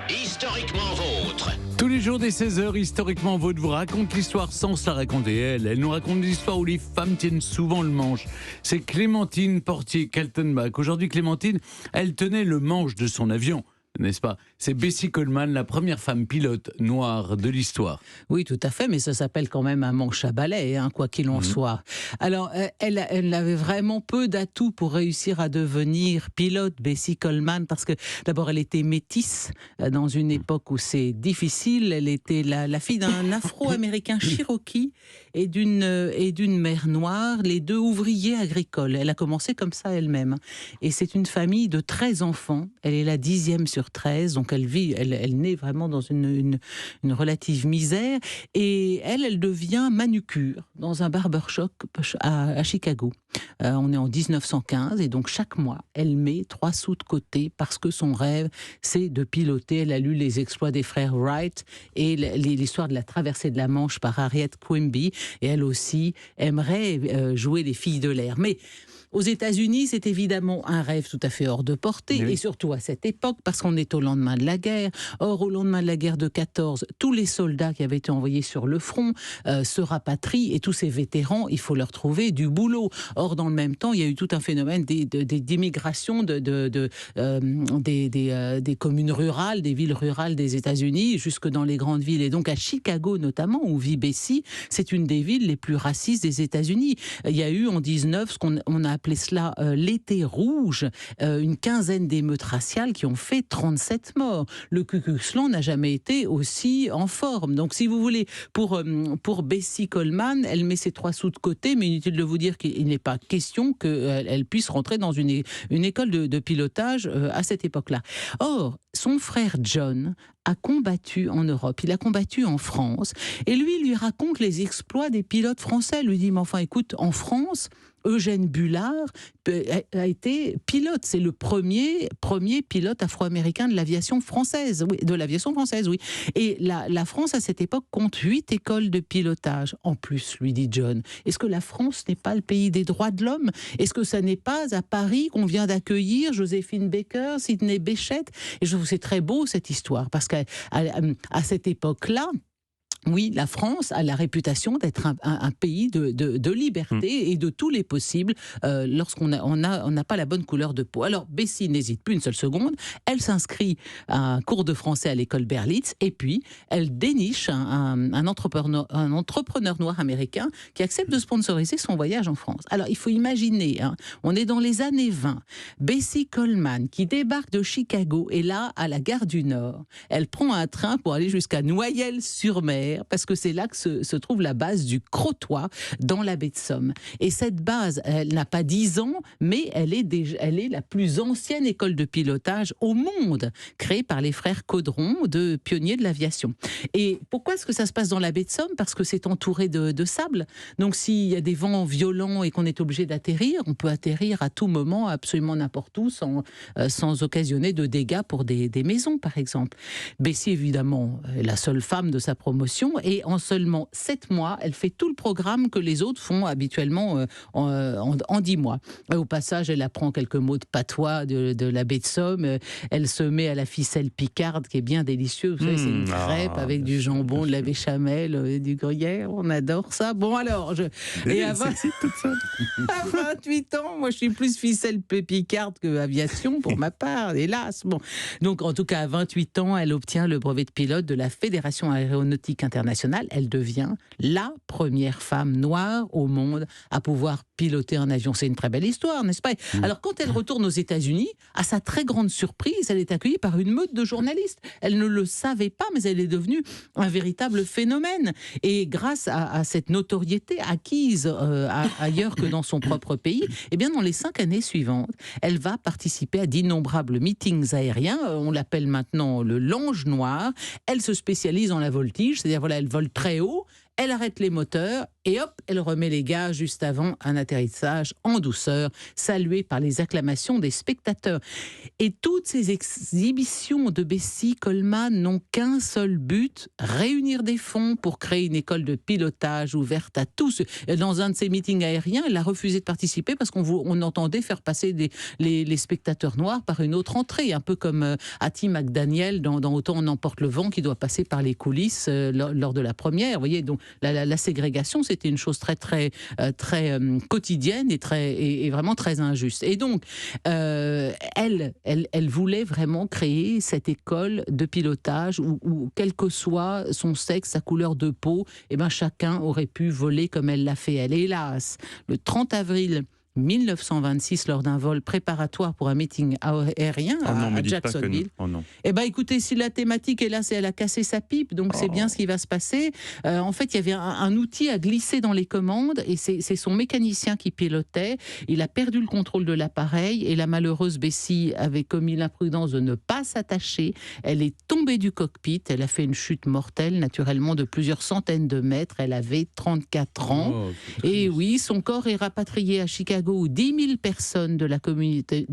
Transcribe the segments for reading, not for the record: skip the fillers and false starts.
Historiquement vôtre. Tous les jours dès 16h, Historiquement Vôtre vous raconte l'histoire sans se la raconter elle. Elle nous raconte l'histoire où les femmes tiennent souvent le manche. C'est Clémentine Portier-Kaltenbach. Aujourd'hui, Clémentine, elle tenait le manche de son avion, n'est-ce pas? C'est Bessie Coleman, la première femme pilote noire de l'histoire. Oui, tout à fait, mais ça s'appelle quand même un manche à balai, quoi qu'il en soit. Alors, elle avait vraiment peu d'atouts pour réussir à devenir pilote, Bessie Coleman, parce que d'abord, elle était métisse dans une époque où c'est difficile. Elle était la fille d'un Afro-Américain Cherokee et d'une mère noire, les deux ouvriers agricoles. Elle a commencé comme ça elle-même. Et c'est une famille de 13 enfants. Elle est la 10e sur 13, donc elle naît vraiment dans une relative misère. Et elle devient manucure dans un barbershop à Chicago. On est en 1915 et donc chaque mois, elle met 3 sous de côté parce que son rêve, c'est de piloter. Elle a lu les exploits des frères Wright et l'histoire de la traversée de la Manche par Harriet Quimby. Et elle aussi aimerait jouer les filles de l'air. Mais aux États-Unis, c'est évidemment un rêve tout à fait hors de portée, oui. Et surtout à cette époque, parce qu'on est au lendemain de la guerre. Or, au lendemain de la guerre de 14, tous les soldats qui avaient été envoyés sur le front se rapatrient, et tous ces vétérans, il faut leur trouver du boulot. Or, dans le même temps, il y a eu tout un phénomène d'immigration des communes rurales, des villes rurales des États-Unis, jusque dans les grandes villes. Et donc à Chicago notamment, où vit Bessie, c'est une des villes les plus racistes des États-Unis. Il y a eu en 19 ce qu'on a appelé cela l'été rouge, une quinzaine d'émeutes raciales qui ont fait 37 morts. Le Ku Klux Klan n'a jamais été aussi en forme. Donc si vous voulez, pour Bessie Coleman, elle met ses 3 sous de côté, mais inutile de vous dire qu'il n'est pas question qu'elle puisse rentrer dans une école de pilotage à cette époque-là. Or, son frère John a combattu en Europe, il a combattu en France, et lui raconte les exploits des pilotes français. Il lui dit, mais enfin écoute, en France, Eugène Bullard a été pilote. C'est le premier pilote afro-américain de l'aviation française. Oui. Et la France, à cette époque, compte 8 écoles de pilotage. En plus, lui dit John, est-ce que la France n'est pas le pays des droits de l'homme? Est-ce que ça n'est pas à Paris qu'on vient d'accueillir Joséphine Baker, Sidney Bechet? Et je trouve que c'est très beau, cette histoire, parce qu'à cette époque-là, oui, la France a la réputation d'être un pays de liberté et de tous les possibles lorsqu'on n'a pas la bonne couleur de peau. Alors, Bessie n'hésite plus une seule seconde. Elle s'inscrit à un cours de français à l'école Berlitz et puis elle déniche un entrepreneur noir américain qui accepte de sponsoriser son voyage en France. Alors, il faut imaginer, on est dans les années 20. Bessie Coleman qui débarque de Chicago est là à la gare du Nord. Elle prend un train pour aller jusqu'à Noyelles-sur-Mer, parce que c'est là que se trouve la base du Crotoy dans la baie de Somme. Et cette base, elle n'a pas 10 ans, mais elle est la plus ancienne école de pilotage au monde, créée par les frères Caudron, de pionniers de l'aviation. Et pourquoi est-ce que ça se passe dans la baie de Somme? Parce que c'est entouré de sable. Donc s'il y a des vents violents et qu'on est obligé d'atterrir, on peut atterrir à tout moment, absolument n'importe où, sans occasionner de dégâts pour des maisons, par exemple. Bessie, évidemment, est la seule femme de sa promotion, et en seulement 7 mois, elle fait tout le programme que les autres font habituellement en 10 mois. Au passage, elle apprend quelques mots de patois de la baie de Somme. Elle se met à la ficelle picarde, qui est bien délicieuse. Vous savez, c'est une crêpe avec du jambon, de la béchamel, du gruyère. On adore ça. Bon, alors, à 28 ans, moi, je suis plus ficelle picarde que aviation, pour ma part, hélas. Bon. Donc, en tout cas, à 28 ans, elle obtient le brevet de pilote de la Fédération aéronautique internationale. Elle devient la première femme noire au monde à pouvoir piloter un avion. C'est une très belle histoire, n'est-ce pas? Alors, quand elle retourne aux États-Unis, à sa très grande surprise, elle est accueillie par une meute de journalistes. Elle ne le savait pas, mais elle est devenue un véritable phénomène. Et grâce à cette notoriété acquise ailleurs que dans son propre pays, eh bien, dans les 5 années suivantes, elle va participer à d'innombrables meetings aériens. On l'appelle maintenant le l'ange noir. Elle se spécialise en la voltige, c'est-à-dire, elle vole très haut. elle arrête les moteurs et hop, elle remet les gaz juste avant un atterrissage en douceur, salué par les acclamations des spectateurs. Et toutes ces exhibitions de Bessie Coleman n'ont qu'un seul but, réunir des fonds pour créer une école de pilotage ouverte à tous. Dans un de ces meetings aériens, elle a refusé de participer parce qu'on entendait faire passer les spectateurs noirs par une autre entrée, un peu comme Hattie McDaniel dans Autant on emporte le vent, qui doit passer par les coulisses lors de la première. Vous voyez, donc la ségrégation, c'était une chose très quotidienne et vraiment très injuste. Et donc, elle voulait vraiment créer cette école de pilotage où quel que soit son sexe, sa couleur de peau, eh ben, chacun aurait pu voler comme elle l'a fait. Elle, hélas, le 30 avril 1926, lors d'un vol préparatoire pour un meeting aérien à Jacksonville. Eh ben, écoutez, si la thématique est là, c'est elle a cassé sa pipe, donc c'est bien ce qui va se passer. En fait, il y avait un outil à glisser dans les commandes et c'est son mécanicien qui pilotait. Il a perdu le contrôle de l'appareil et la malheureuse Bessie avait commis l'imprudence de ne pas s'attacher. Elle est tombée du cockpit, elle a fait une chute mortelle, naturellement de plusieurs centaines de mètres. Elle avait 34 ans. Et oui, son corps est rapatrié à Chicago, où 10 000 personnes de la communauté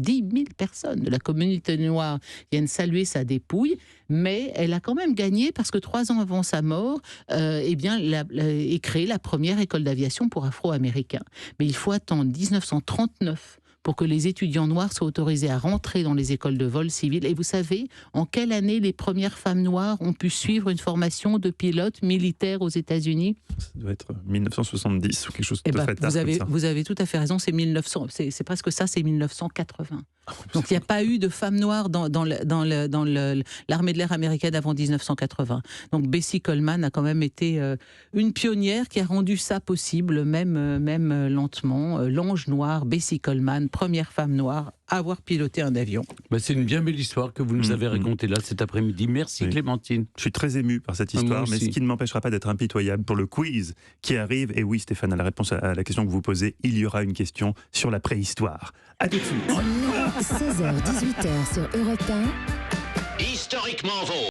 noire viennent saluer sa dépouille, mais elle a quand même gagné parce que 3 ans avant sa mort, est créée la première école d'aviation pour Afro-Américains. Mais il faut attendre 1939 pour que les étudiants noirs soient autorisés à rentrer dans les écoles de vol civil. Et vous savez, en quelle année les premières femmes noires ont pu suivre une formation de pilote militaire aux États-Unis ? Ça doit être 1970 ou quelque chose de tout à fait tard. Vous avez tout à fait raison, c'est 1900, c'est presque ça, c'est 1980. Donc il n'y a pas eu de femmes noires dans l'armée de l'air américaine avant 1980. Donc Bessie Coleman a quand même été une pionnière qui a rendu ça possible, même lentement. L'ange noir, Bessie Coleman, première femme noire à avoir piloté un avion. C'est une bien belle histoire que vous nous avez racontée là cet après-midi. Merci Clémentine. Je suis très ému par cette histoire, mais ce qui ne m'empêchera pas d'être impitoyable pour le quiz qui arrive. Et oui, Stéphane, à la réponse à la question que vous posez, il y aura une question sur la préhistoire. À tout de suite. 16h-18h sur Europe 1. Historiquement vôtre.